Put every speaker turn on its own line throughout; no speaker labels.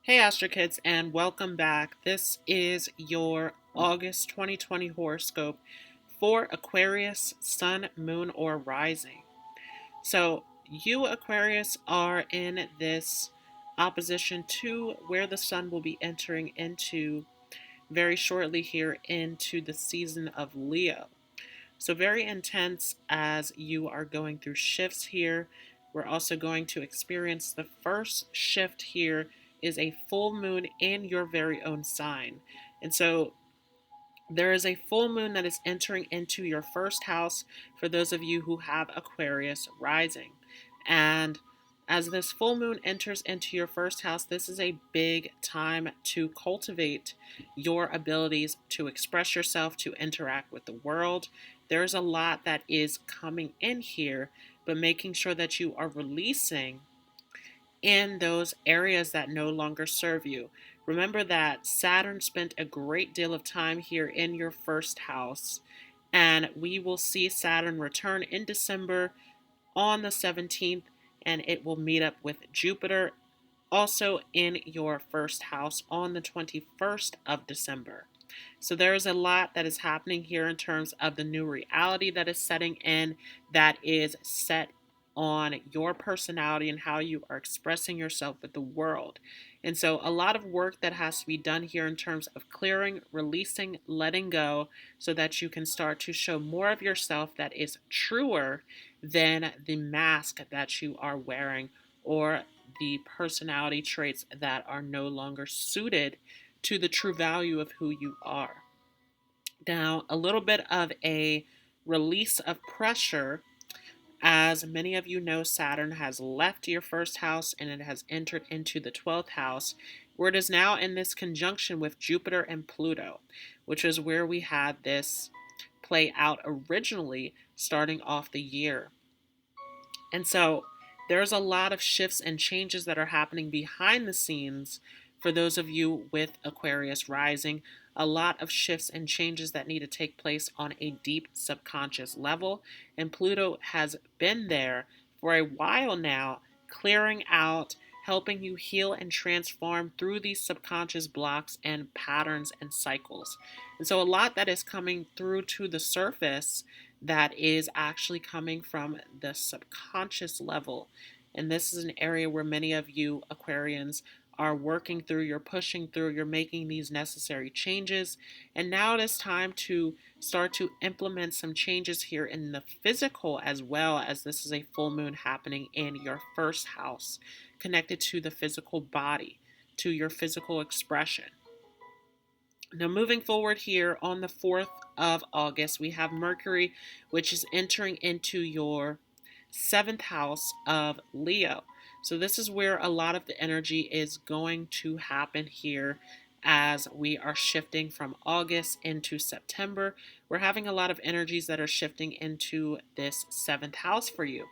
Hey Astro Kids, and welcome back. This is your August 2020 horoscope for Aquarius, Sun, Moon, or Rising. So, you Aquarius are in this opposition to where the Sun will be entering into very shortly here into the season of Leo. So, very intense as you are going through shifts here. We're also going to experience the first shift here is a full moon in your very own sign. And so, there is a full moon that is entering into your first house for those of you who have Aquarius rising. And as this full moon enters into your first house, this is a big time to cultivate your abilities to express yourself, to interact with the world. There's a lot that is coming in here, but making sure that you are releasing in those areas that no longer serve you. Remember that Saturn spent a great deal of time here in your first house, and we will see Saturn return in December on the 17th, and it will meet up with Jupiter also in your first house on the 21st of December. So there is a lot that is happening here in terms of the new reality that is setting in, that is set on your personality and how you are expressing yourself with the world. And so a lot of work that has to be done here in terms of clearing, releasing, letting go, so that you can start to show more of yourself that is truer than the mask that you are wearing, or the personality traits that are no longer suited to the true value of who you are. Now, a little bit of a release of pressure. As many of you know, Saturn has left your first house and it has entered into the 12th house, where it is now in this conjunction with Jupiter and Pluto, which is where we had this play out originally starting off the year. And so there's a lot of shifts and changes that are happening behind the scenes for those of you with Aquarius rising. A lot of shifts and changes that need to take place on a deep subconscious level. And Pluto has been there for a while now, clearing out, helping you heal and transform through these subconscious blocks and patterns and cycles. And so a lot that is coming through to the surface that is actually coming from the subconscious level. And this is an area where many of you Aquarians are working through, you're pushing through, you're making these necessary changes. And now it is time to start to implement some changes here in the physical, as well as this is a full moon happening in your first house, connected to the physical body, to your physical expression. Now, moving forward here on the 4th of August, we have Mercury, which is entering into your 7th house of Leo. So, this is where a lot of the energy is going to happen here as we are shifting from August into September. We're having a lot of energies that are shifting into this 7th house for you.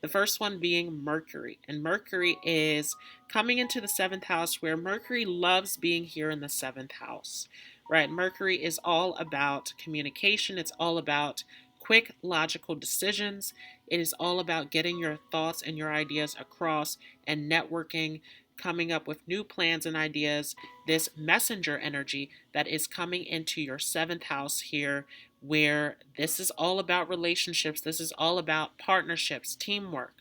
The first one being Mercury. And Mercury is coming into the 7th house, where Mercury loves being here in the 7th house, right? Mercury is all about communication. It's all about quick, logical decisions. It is all about getting your thoughts and your ideas across and networking, coming up with new plans and ideas. This messenger energy that is coming into your 7th house here, where this is all about relationships, this is all about partnerships, teamwork,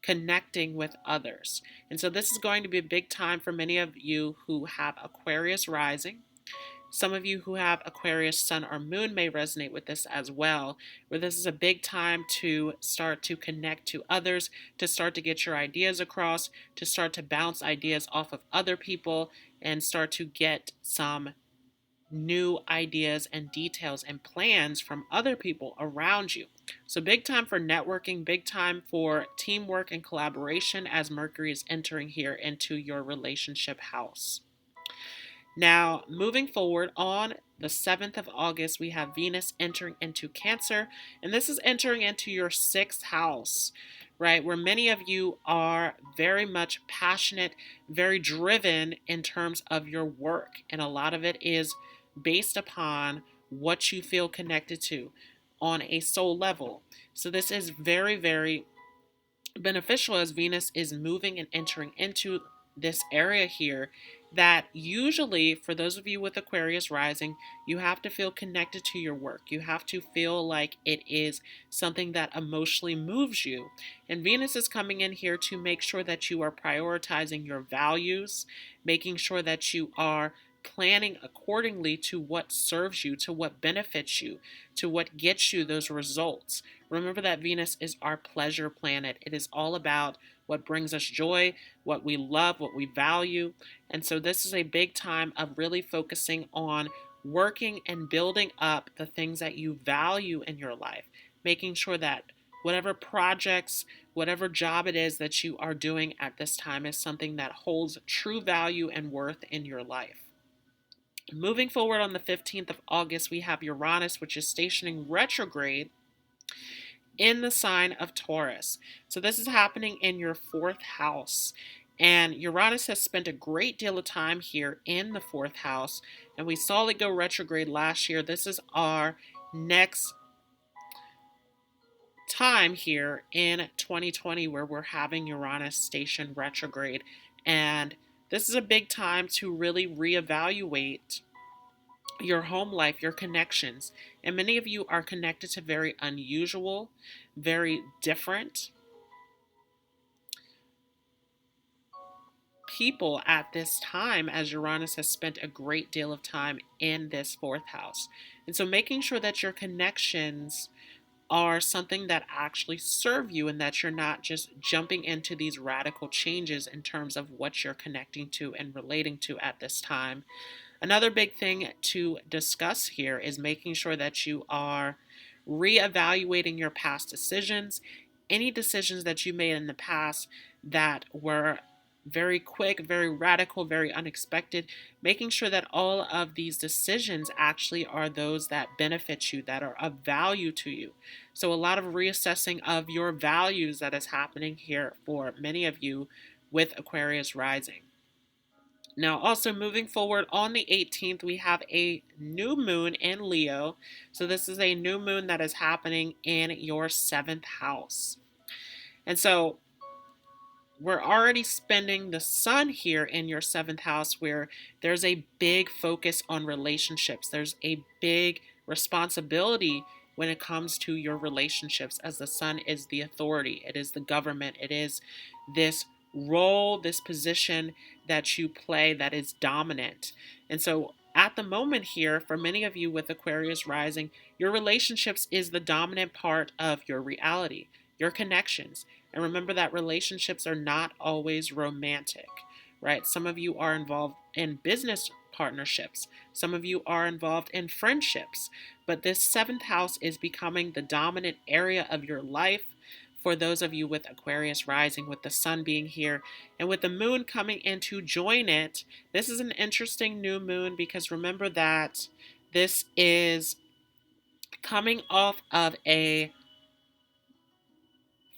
connecting with others. And so this is going to be a big time for many of you who have Aquarius rising. Some of you who have Aquarius sun or moon may resonate with this as well, where this is a big time to start to connect to others, to start to get your ideas across, to start to bounce ideas off of other people, and start to get some new ideas and details and plans from other people around you. So, big time for networking, big time for teamwork and collaboration as Mercury is entering here into your relationship house. Now, moving forward on the 7th of August, we have Venus entering into Cancer, and this is entering into your 6th house, right? Where many of you are very much passionate, very driven in terms of your work, and a lot of it is based upon what you feel connected to on a soul level. So, this is very, very beneficial as Venus is moving and entering into this area here that usually, for those of you with Aquarius rising, you have to feel connected to your work. You have to feel like it is something that emotionally moves you. And Venus is coming in here to make sure that you are prioritizing your values, making sure that you are planning accordingly to what serves you, to what benefits you, to what gets you those results. Remember that Venus is our pleasure planet. It is all about what brings us joy, what we love, what we value. And so this is a big time of really focusing on working and building up the things that you value in your life, making sure that whatever projects, whatever job it is that you are doing at this time is something that holds true value and worth in your life. Moving forward on the 15th of August, we have Uranus, which is stationing retrograde in the sign of Taurus. So this is happening in your fourth house. And Uranus has spent a great deal of time here in the fourth house. And we saw it go retrograde last year. This is our next time here in 2020 where we're having Uranus station retrograde. And this is a big time to really reevaluate your home life, your connections. And many of you are connected to very unusual, very different people at this time, as Uranus has spent a great deal of time in this fourth house. And so making sure that your connections are something that actually serve you and that you're not just jumping into these radical changes in terms of what you're connecting to and relating to at this time. Another big thing to discuss here is making sure that you are reevaluating your past decisions. Any decisions that you made in the past that were very quick, very radical, very unexpected, making sure that all of these decisions actually are those that benefit you, that are of value to you. So a lot of reassessing of your values that is happening here for many of you with Aquarius rising. Now, also moving forward on the 18th, we have a new moon in Leo. So this is a new moon that is happening in your seventh house. And so we're already spending the sun here in your seventh house where there's a big focus on relationships. There's a big responsibility when it comes to your relationships, as the sun is the authority. It is the government. It is this role, this position that you play that is dominant. And so at the moment here, for many of you with Aquarius rising, your relationships is the dominant part of your reality, your connections. And remember that relationships are not always romantic, right? Some of you are involved in business partnerships. Some of you are involved in friendships. But this seventh house is becoming the dominant area of your life for those of you with Aquarius rising, with the sun being here and with the moon coming in to join it. This is an interesting new moon because remember that this is coming off of a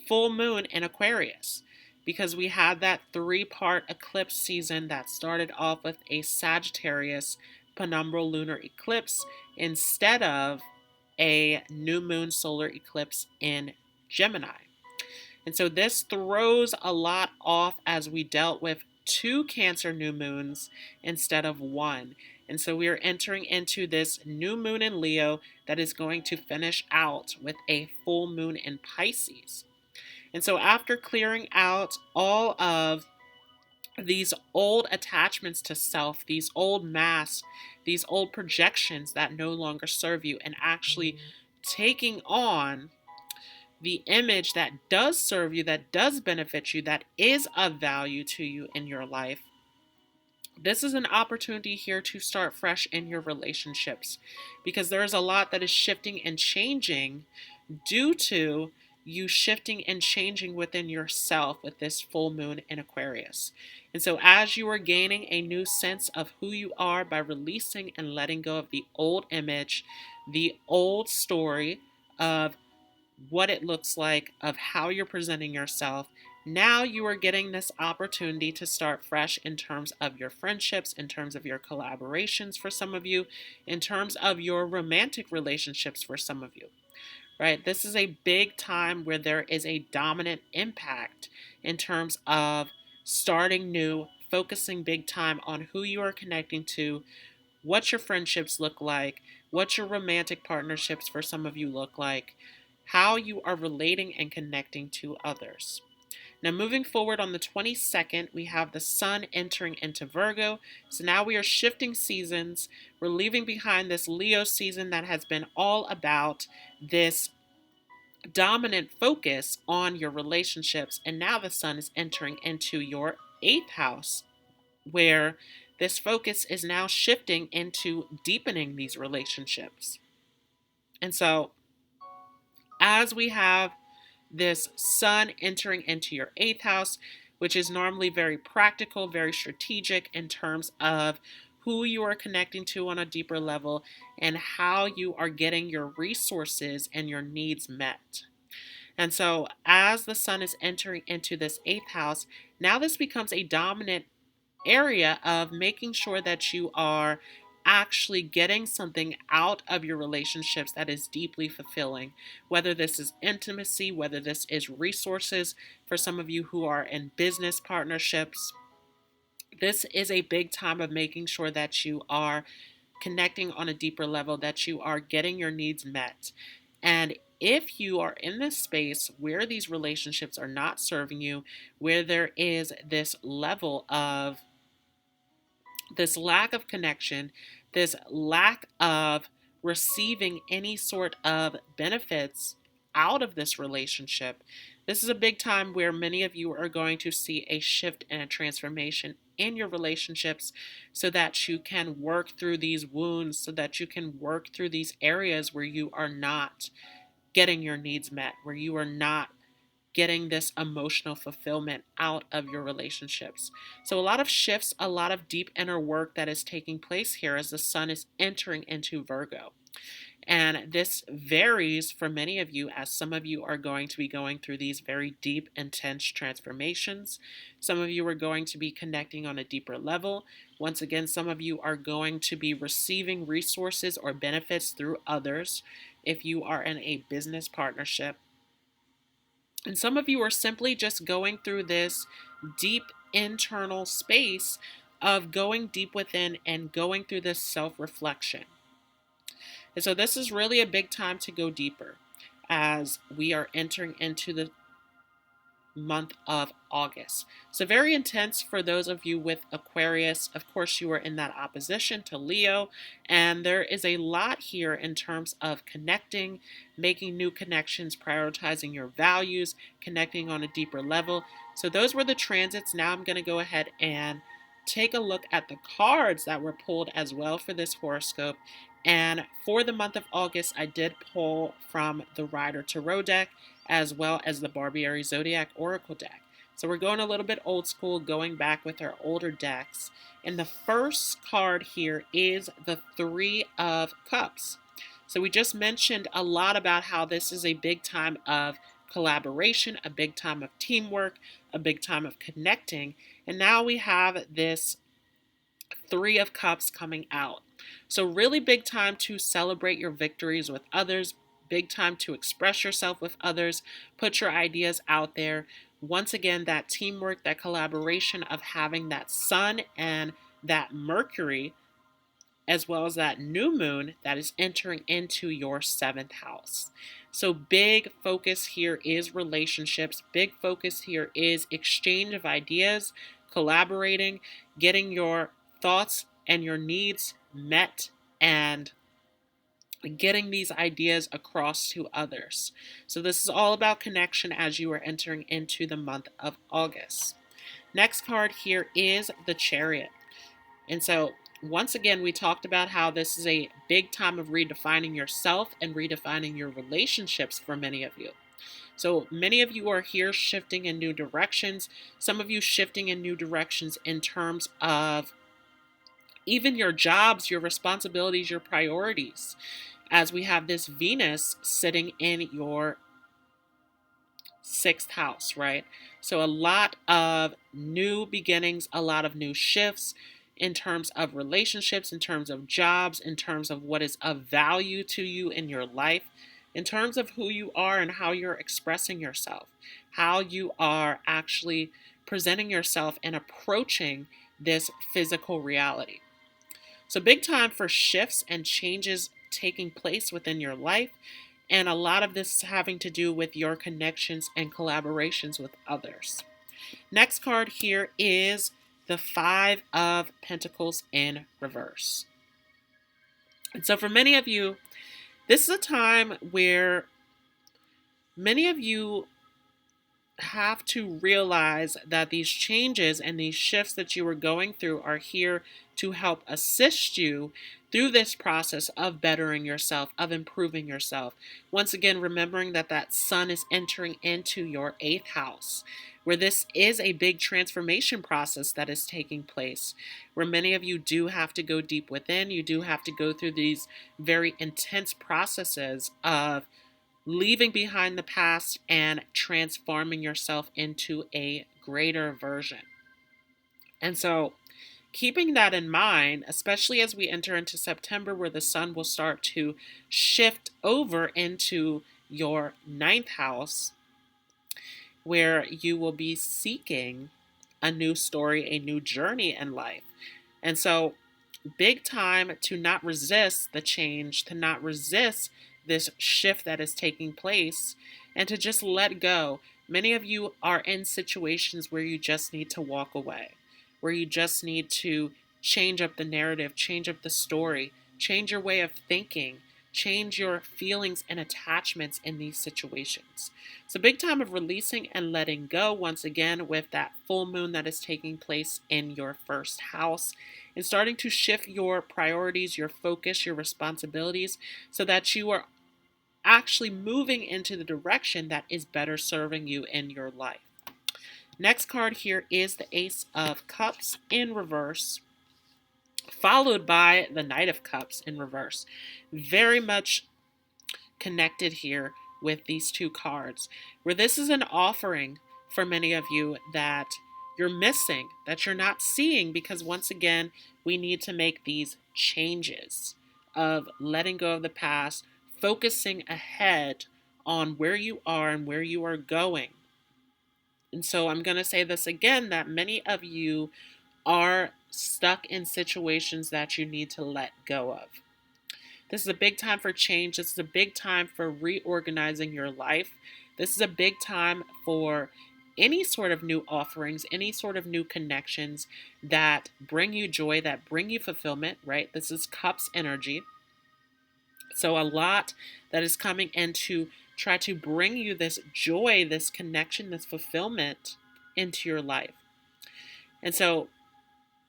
full moon in Aquarius, because we had that 3-part eclipse season that started off with a Sagittarius penumbral lunar eclipse instead of a new moon solar eclipse in Gemini. And so this throws a lot off as we dealt with 2 Cancer new moons instead of 1. And so we are entering into this new moon in Leo that is going to finish out with a full moon in Pisces. And so after clearing out all of these old attachments to self, these old masks, these old projections that no longer serve you, and actually taking on the image that does serve you, that does benefit you, that is of value to you in your life, this is an opportunity here to start fresh in your relationships, because there is a lot that is shifting and changing due to you shifting and changing within yourself with this full moon in Aquarius. And so as you are gaining a new sense of who you are by releasing and letting go of the old image, the old story of what it looks like, of how you're presenting yourself, now you are getting this opportunity to start fresh in terms of your friendships, in terms of your collaborations for some of you, in terms of your romantic relationships for some of you. Right? This is a big time where there is a dominant impact in terms of starting new, focusing big time on who you are connecting to, what your friendships look like, what your romantic partnerships for some of you look like, how you are relating and connecting to others. Now, moving forward on the 22nd, we have the sun entering into Virgo. So now we are shifting seasons. We're leaving behind this Leo season that has been all about this dominant focus on your relationships. And now the sun is entering into your 8th house, where this focus is now shifting into deepening these relationships. And so, as we have this sun entering into your 8th house, which is normally very practical, very strategic in terms of who you are connecting to on a deeper level and how you are getting your resources and your needs met. And so, as the sun is entering into this 8th house, now this becomes a dominant area of making sure that you are actually getting something out of your relationships that is deeply fulfilling. Whether this is intimacy, whether this is resources for some of you who are in business partnerships, this is a big time of making sure that you are connecting on a deeper level, that you are getting your needs met. And if you are in this space where these relationships are not serving you, where there is this level of this lack of connection, this lack of receiving any sort of benefits out of this relationship, this is a big time where many of you are going to see a shift and a transformation in your relationships so that you can work through these wounds, so that you can work through these areas where you are not getting your needs met, where you are not getting this emotional fulfillment out of your relationships. So, a lot of shifts, a lot of deep inner work that is taking place here as the sun is entering into Virgo. And this varies for many of you, as some of you are going to be going through these very deep, intense transformations. Some of you are going to be connecting on a deeper level. Once again, some of you are going to be receiving resources or benefits through others if you are in a business partnership. And some of you are simply just going through this deep internal space of going deep within and going through this self-reflection. And so this is really a big time to go deeper as we are entering into the month of August. So very intense for those of you with Aquarius. Of course, you are in that opposition to Leo, and there is a lot here in terms of connecting, making new connections, prioritizing your values, connecting on a deeper level. So those were the transits. Now I'm going to go ahead and take a look at the cards that were pulled as well for this horoscope. And for the month of August, I did pull from the Rider Tarot deck as well as the Barbieri Zodiac Oracle deck. So we're going a little bit old school, going back with our older decks. And the first card here is the Three of Cups. So we just mentioned a lot about how this is a big time of collaboration, a big time of teamwork, a big time of connecting. And now we have this Three of Cups coming out. So really big time to celebrate your victories with others, big time to express yourself with others, put your ideas out there. Once again, that teamwork, that collaboration of having that sun and that Mercury, as well as that new moon that is entering into your 7th house. So big focus here is relationships. Big focus here is exchange of ideas, collaborating, getting your thoughts and your needs met, and getting these ideas across to others. So this is all about connection as you are entering into the month of August. Next card here is the Chariot. And so once again, we talked about how this is a big time of redefining yourself and redefining your relationships for many of you. So many of you are here shifting in new directions. Some of you shifting in new directions in terms of even your jobs, your responsibilities, your priorities, as we have this Venus sitting in your 6th house, right? So a lot of new beginnings, a lot of new shifts in terms of relationships, in terms of jobs, in terms of what is of value to you in your life, in terms of who you are and how you're expressing yourself, how you are actually presenting yourself and approaching this physical reality. So big time for shifts and changes taking place within your life. And a lot of this is having to do with your connections and collaborations with others. Next card here is the Five of Pentacles in reverse. And so for many of you, this is a time where many of you have to realize that these changes and these shifts that you are going through are here to help assist you through this process of bettering yourself, of improving yourself. Once again, remembering that that sun is entering into your 8th house, where this is a big transformation process that is taking place, where many of you do have to go deep within. You do have to go through these very intense processes of leaving behind the past and transforming yourself into a greater version. And so, keeping that in mind, especially as we enter into September, where the sun will start to shift over into your 9th house, where you will be seeking a new story, a new journey in life. And so, big time to not resist the change, to not resist this shift that is taking place, and to just let go. Many of you are in situations where you just need to walk away, where you just need to change up the narrative, change up the story, change your way of thinking, change your feelings and attachments in these situations. It's a big time of releasing and letting go, once again, with that full moon that is taking place in your 1st house, and starting to shift your priorities, your focus, your responsibilities, so that you are actually moving into the direction that is better serving you in your life. Next card here is the Ace of Cups in reverse, followed by the Knight of Cups in reverse. Very much connected here with these two cards, where this is an offering for many of you that you're missing, that you're not seeing, because once again, we need to make these changes of letting go of the past, focusing ahead on where you are and where you are going. And so I'm going to say this again, that many of you are stuck in situations that you need to let go of. This is a big time for change. This is a big time for reorganizing your life. This is a big time for any sort of new offerings, any sort of new connections that bring you joy, that bring you fulfillment, right? This is Cups energy. So a lot that is coming in to try to bring you this joy, this connection, this fulfillment into your life. And so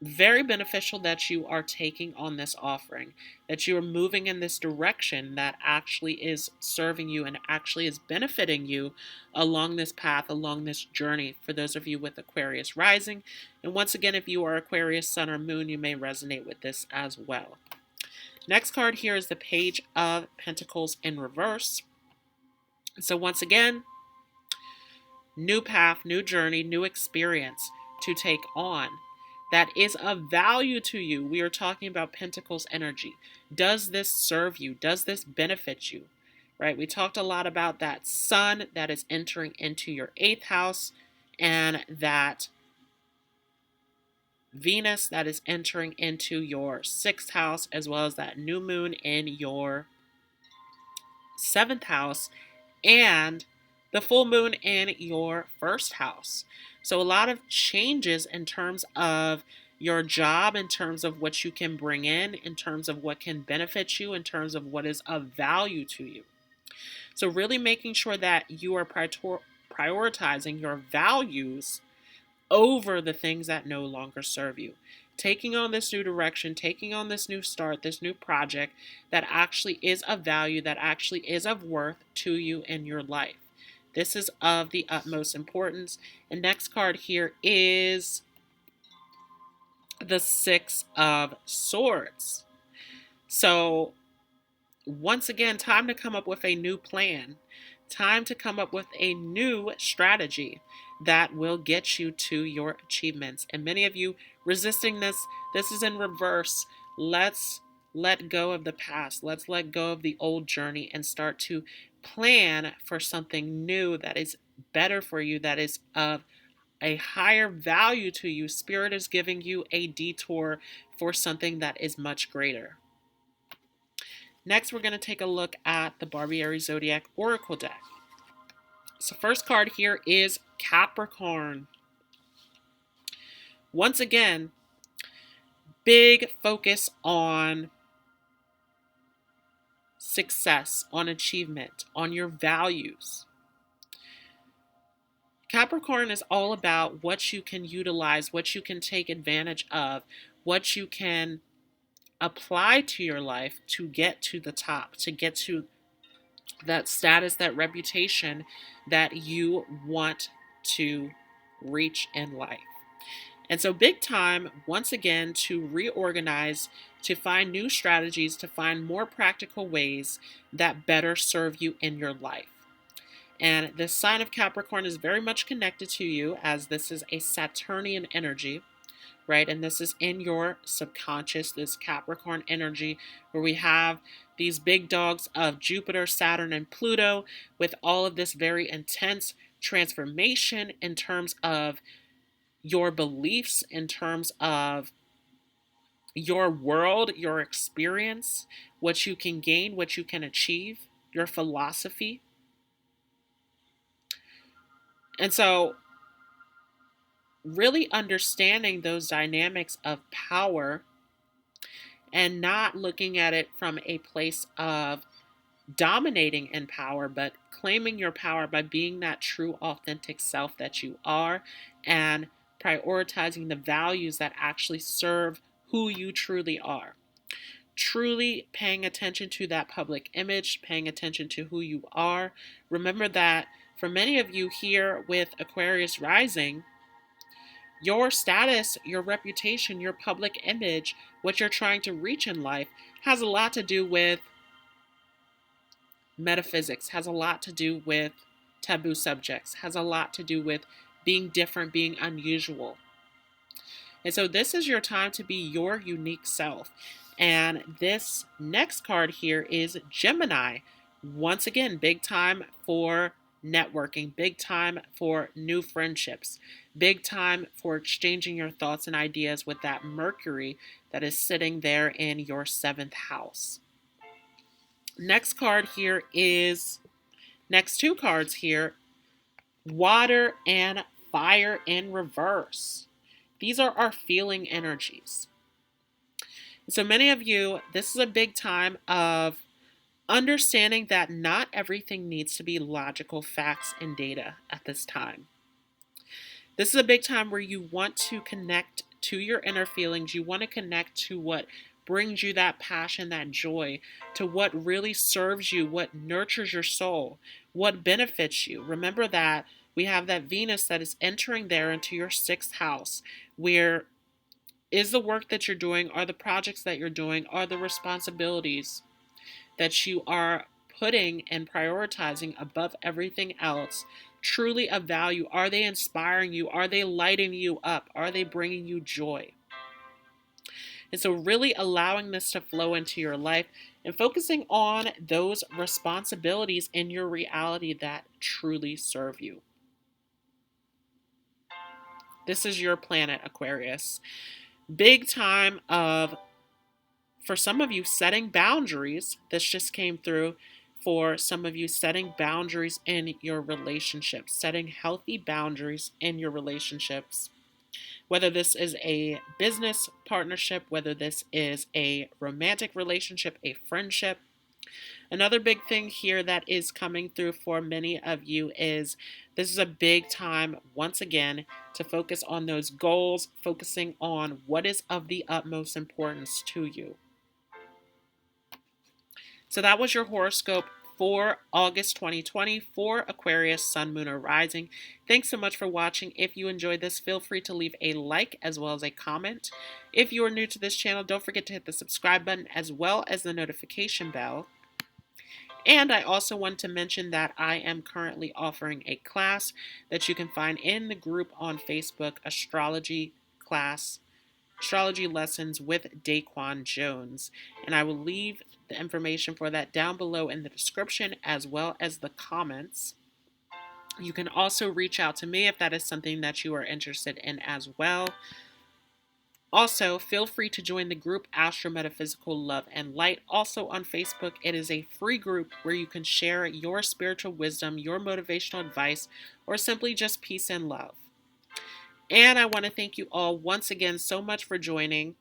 very beneficial that you are taking on this offering, that you are moving in this direction that actually is serving you and actually is benefiting you along this path, along this journey, for those of you with Aquarius rising. And once again, if you are Aquarius sun or moon, you may resonate with this as well. Next card here is the Page of Pentacles in reverse. So once again, new path, new journey, new experience to take on that is of value to you. We are talking about Pentacles energy. Does this serve you? Does this benefit you? Right? We talked a lot about that sun that is entering into your 8th house, and that Venus that is entering into your 6th house, as well as that new moon in your 7th house, and the full moon in your 1st house. So a lot of changes in terms of your job, in terms of what you can bring in terms of what can benefit you, in terms of what is of value to you. So really making sure that you are prioritizing your values over the things that no longer serve you. Taking on this new direction, taking on this new start, this new project that actually is of value, that actually is of worth to you in your life. This is of the utmost importance. And next card here is the Six of Swords. So once again, time to come up with a new plan. Time to come up with a new strategy that will get you to your achievements. And many of you resisting this is in reverse. Let's let go of the past. Let's let go of the old journey and start to plan for something new that is better for you, that is of a higher value to you. Spirit is giving you a detour for something that is much greater. Next, we're going to take a look at the Barbieri Zodiac Oracle deck. So first card here is Capricorn. Once again, big focus on success, on achievement, on your values. Capricorn is all about what you can utilize, what you can take advantage of, what you can apply to your life to get to the top, to get to that status, that reputation that you want to reach in life. And so big time, once again, to reorganize, to find new strategies, to find more practical ways that better serve you in your life. And the sign of Capricorn is very much connected to you, as this is a Saturnian energy, right? And this is in your subconscious, this Capricorn energy, where we have these big dogs of Jupiter, Saturn, and Pluto, with all of this very intense transformation in terms of your beliefs, in terms of your world, your experience, what you can gain, what you can achieve, your philosophy. And so really understanding those dynamics of power and not looking at it from a place of dominating in power, but claiming your power by being that true, authentic self that you are, and prioritizing the values that actually serve who you truly are. Truly paying attention to that public image, paying attention to who you are. Remember that for many of you here with Aquarius rising, your status, your reputation, your public image, what you're trying to reach in life has a lot to do with metaphysics, has a lot to do with taboo subjects, has a lot to do with being different, being unusual. And so this is your time to be your unique self. And this next card here is Gemini. Once again, big time for networking, big time for new friendships, big time for exchanging your thoughts and ideas with that Mercury that is sitting there in your 7th house. Next card here is, next two cards here, water and fire in reverse. These are our feeling energies. So many of you, this is a big time of understanding that not everything needs to be logical facts and data at this time. This is a big time where you want to connect to your inner feelings. You want to connect to what brings you that passion, that joy, to what really serves you, what nurtures your soul, what benefits you. Remember that we have that Venus that is entering there into your 6th house, where is the work that you're doing, are the projects that you're doing, are the responsibilities that you are putting and prioritizing above everything else truly of value? Are they inspiring you? Are they lighting you up? Are they bringing you joy? And so really allowing this to flow into your life and focusing on those responsibilities in your reality that truly serve you. This is your planet, Aquarius. Big time of, for some of you, setting boundaries. This just came through for some of you, setting boundaries in your relationships, setting healthy boundaries in your relationships. Whether this is a business partnership, whether this is a romantic relationship, a friendship. Another big thing here that is coming through for many of you is this is a big time, once again, to focus on those goals, focusing on what is of the utmost importance to you. So that was your horoscope for August 2020 for Aquarius, Sun, Moon, or Rising. Thanks so much for watching. If you enjoyed this, feel free to leave a like as well as a comment. If you are new to this channel, don't forget to hit the subscribe button as well as the notification bell. And I also want to mention that I am currently offering a class that you can find in the group on Facebook, Astrology class, Astrology lessons with Daquan Jones. And I will leave the information for that down below in the description as well as the comments. You can also reach out to me if that is something that you are interested in as well. Also, feel free to join the group Astro Metaphysical Love and Light. Also on Facebook, it is a free group where you can share your spiritual wisdom, your motivational advice, or simply just peace and love. And I want to thank you all once again so much for joining.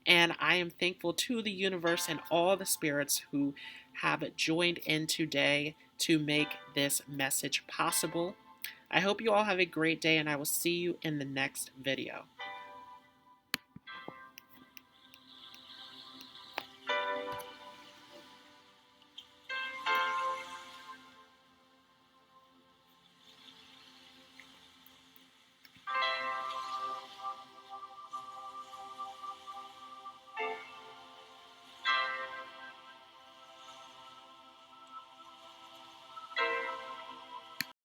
And I am thankful to the universe and all the spirits who have joined in today to make this message possible. I hope you all have a great day, and I will see you in the next video.